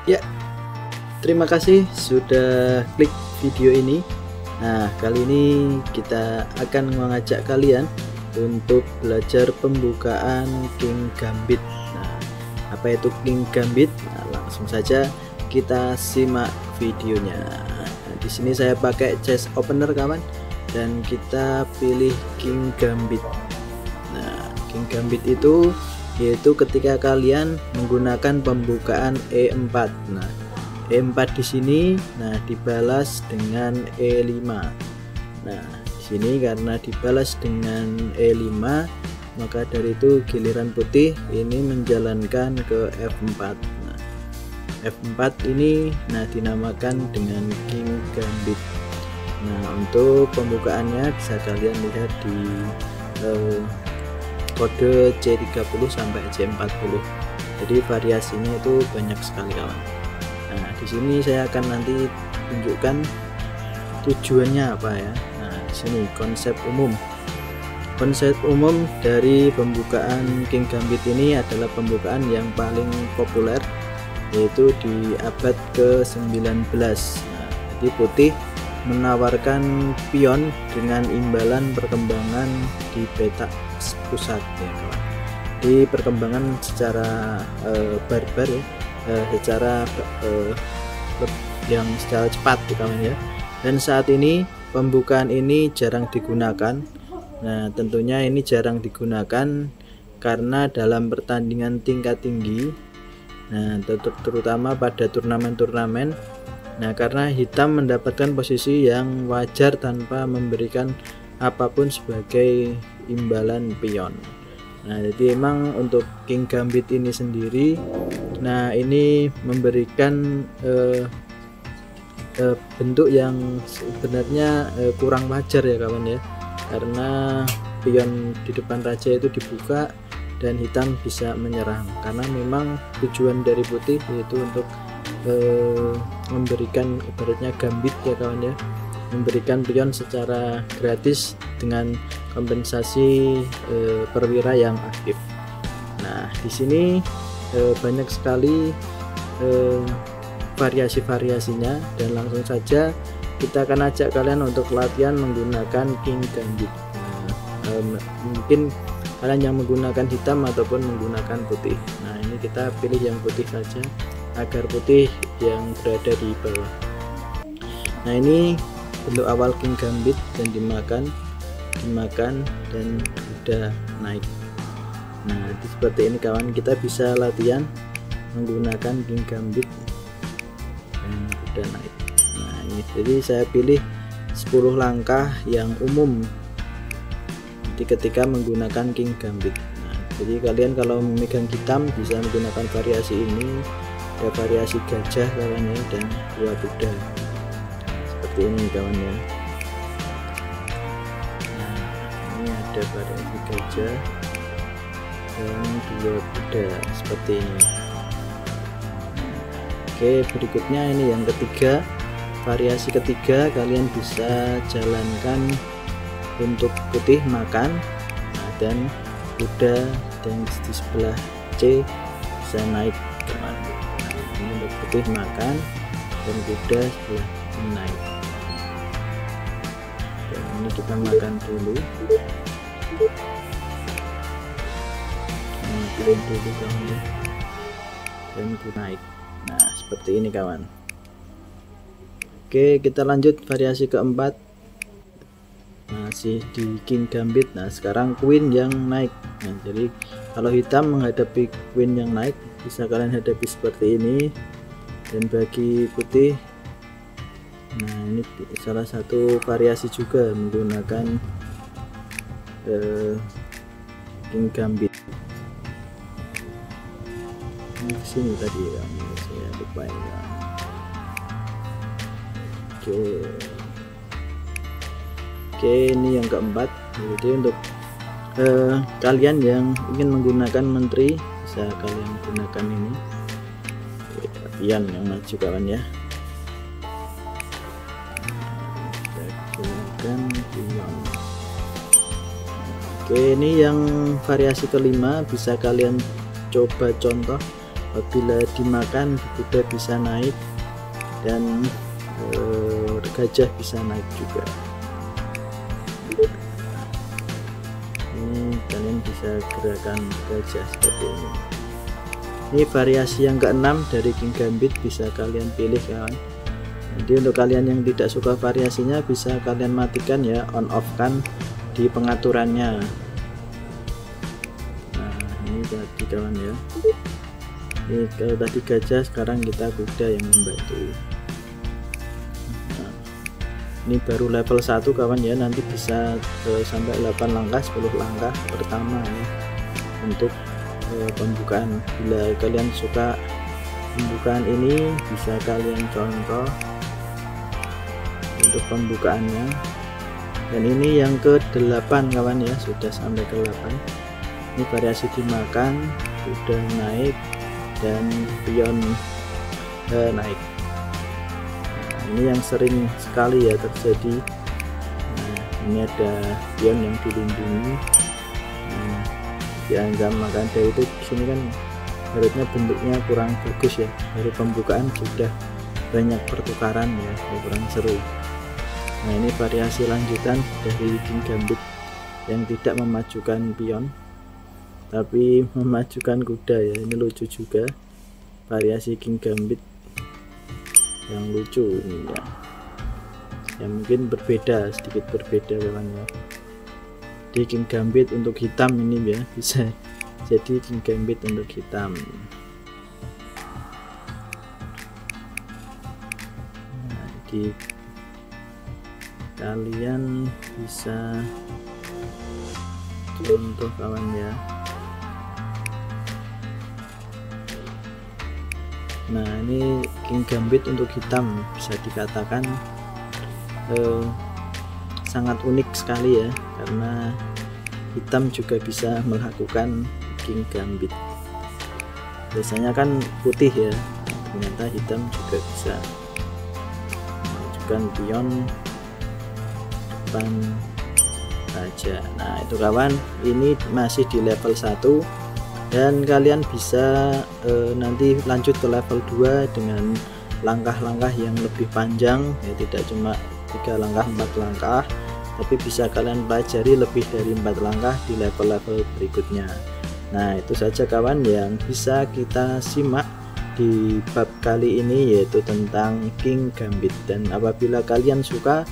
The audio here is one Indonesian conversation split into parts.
Ya, terima kasih sudah klik video ini. Nah, kali ini kita akan mengajak kalian untuk belajar pembukaan King Gambit. Nah, apa itu King Gambit? Nah, langsung saja kita simak videonya. Nah, di sini saya pakai chest opener kawan, dan kita pilih King Gambit. Nah, King Gambit itu yaitu ketika kalian menggunakan pembukaan E4. Nah, E4 di sini dibalas dengan E5. Nah, di sini karena dibalas dengan E5, maka dari itu giliran putih ini menjalankan ke F4. Nah, F4 ini dinamakan dengan King Gambit. Nah, untuk pembukaannya bisa kalian lihat di kode C30 sampai C40. Jadi variasinya itu banyak sekali kawan. Nah, di sini saya akan nanti tunjukkan tujuannya apa ya. Nah, di sini konsep umum. Konsep umum dari pembukaan King Gambit ini adalah pembukaan yang paling populer, yaitu di abad ke-19. Nah, jadi putih menawarkan pion dengan imbalan perkembangan di petak pusat ya kawan. Di perkembangan secara barbar ya, secara yang secara cepat ya kawan ya. Dan saat ini pembukaan ini jarang digunakan. Nah, tentunya ini jarang digunakan karena dalam pertandingan tingkat tinggi, nah terutama pada turnamen-turnamen, nah karena hitam mendapatkan posisi yang wajar tanpa memberikan apapun sebagai imbalan pion. Nah, jadi emang untuk King Gambit ini sendiri, nah ini memberikan bentuk yang sebenarnya kurang wajar ya kawan ya, karena pion di depan raja itu dibuka dan hitam bisa menyerang, karena memang tujuan dari putih yaitu untuk memberikan ibaratnya gambit ya kawan ya, memberikan pion secara gratis dengan kompensasi perwira yang aktif. Nah, di sini banyak sekali variasi-variasinya, dan langsung saja kita akan ajak kalian untuk latihan menggunakan King Gambit. Nah, mungkin kalian yang menggunakan hitam ataupun menggunakan putih. Nah, ini kita pilih yang putih saja agar putih yang berada di bawah. Nah, ini bentuk awal King Gambit, dan dimakan dan udah naik. Nah, seperti ini kawan, kita bisa latihan menggunakan King Gambit dan udah naik. Nah, ini jadi saya pilih 10 langkah yang umum ketika menggunakan King Gambit. Nah, jadi kalian kalau memegang hitam bisa menggunakan variasi ini, ada variasi gajah kawannya dan dua kuda seperti ini kawan ya. Nah, ini ada variasi gajah dan dua kuda seperti ini. Oke, berikutnya ini yang ketiga, variasi ketiga kalian bisa jalankan untuk putih makan, dan kuda dan di sebelah C bisa naik teman. Nah, ini untuk putih makan dan kuda sebelah ini naik. Dan ini kita makan dulu, makan dulu kawan, dan kuda naik. Nah, seperti ini kawan. Oke, kita lanjut variasi keempat, masih di King Gambit. Nah, sekarang Queen yang naik. Nah, jadi kalau hitam menghadapi Queen yang naik bisa kalian hadapi seperti ini, dan bagi putih, nah ini salah satu variasi juga menggunakan King Gambit. Ini sini tadi ya, saya lupa ya. Oke, ini yang keempat. Jadi untuk kalian yang ingin menggunakan menteri bisa kalian gunakan ini, pion yang maju kawan ya. Gunakan pion. Oke, ini yang variasi kelima, bisa kalian coba contoh apabila dimakan kuda bisa naik dan gajah bisa naik juga. Ini kalian bisa gerakan gajah seperti ini. Ini variasi yang keenam dari King Gambit, bisa kalian pilih kawan. Jadi untuk kalian yang tidak suka variasinya bisa kalian matikan ya, on off kan di pengaturannya. Nah ini tadi kawan ya, ini kalau tadi gajah, sekarang kita kuda yang membantu. Nah, ini baru level 1 kawan ya, nanti bisa sampai 8 langkah 10 langkah pertama ya untuk pembukaan. Bila kalian suka pembukaan ini bisa kalian contoh untuk pembukaannya. Dan ini yang ke-8 kawan ya, sudah sampai ke-8. Ini variasi dimakan, sudah naik dan pion naik. Nah, ini yang sering sekali ya terjadi. Nah, ini ada pion yang dilindungi. Nah, dianggap makan dari itu sini kan harusnya bentuknya kurang bagus ya, dari pembukaan sudah banyak pertukaran ya, kurang seru. Nah ini variasi lanjutan dari King Gambit yang tidak memajukan pion tapi memajukan kuda ya, ini lucu juga, variasi King Gambit yang lucu ini ya, yang mungkin berbeda, sedikit berbeda kawan ya. Di King Gambit untuk hitam ini ya, bisa jadi King Gambit untuk hitam. Nah, kalian bisa contoh kawan ya. Nah ini King Gambit untuk hitam bisa dikatakan sangat unik sekali ya, karena hitam juga bisa melakukan King Gambit. Biasanya kan putih ya, ternyata hitam juga bisa melakukan pion depan aja. Nah itu kawan, ini masih di level 1 dan kalian bisa nanti lanjut ke level 2 dengan langkah-langkah yang lebih panjang ya, tidak cuma 3 langkah 4 langkah, tapi bisa kalian pelajari lebih dari 4 langkah di level-level berikutnya. Nah itu saja kawan yang bisa kita simak di bab kali ini, yaitu tentang King Gambit. Dan apabila kalian suka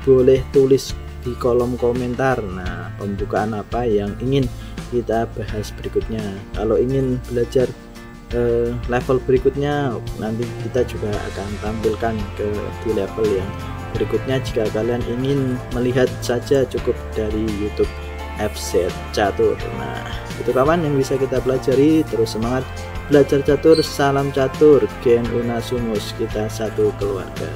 boleh tulis di kolom komentar, nah pembukaan apa yang ingin kita bahas berikutnya. Kalau ingin belajar level berikutnya, nanti kita juga akan tampilkan di level yang berikutnya. Jika kalian ingin melihat saja, cukup dari YouTube FZ Catur. Nah itu kawan yang bisa kita pelajari. Terus semangat belajar catur, salam catur, Gen Unasumus, kita satu keluarga.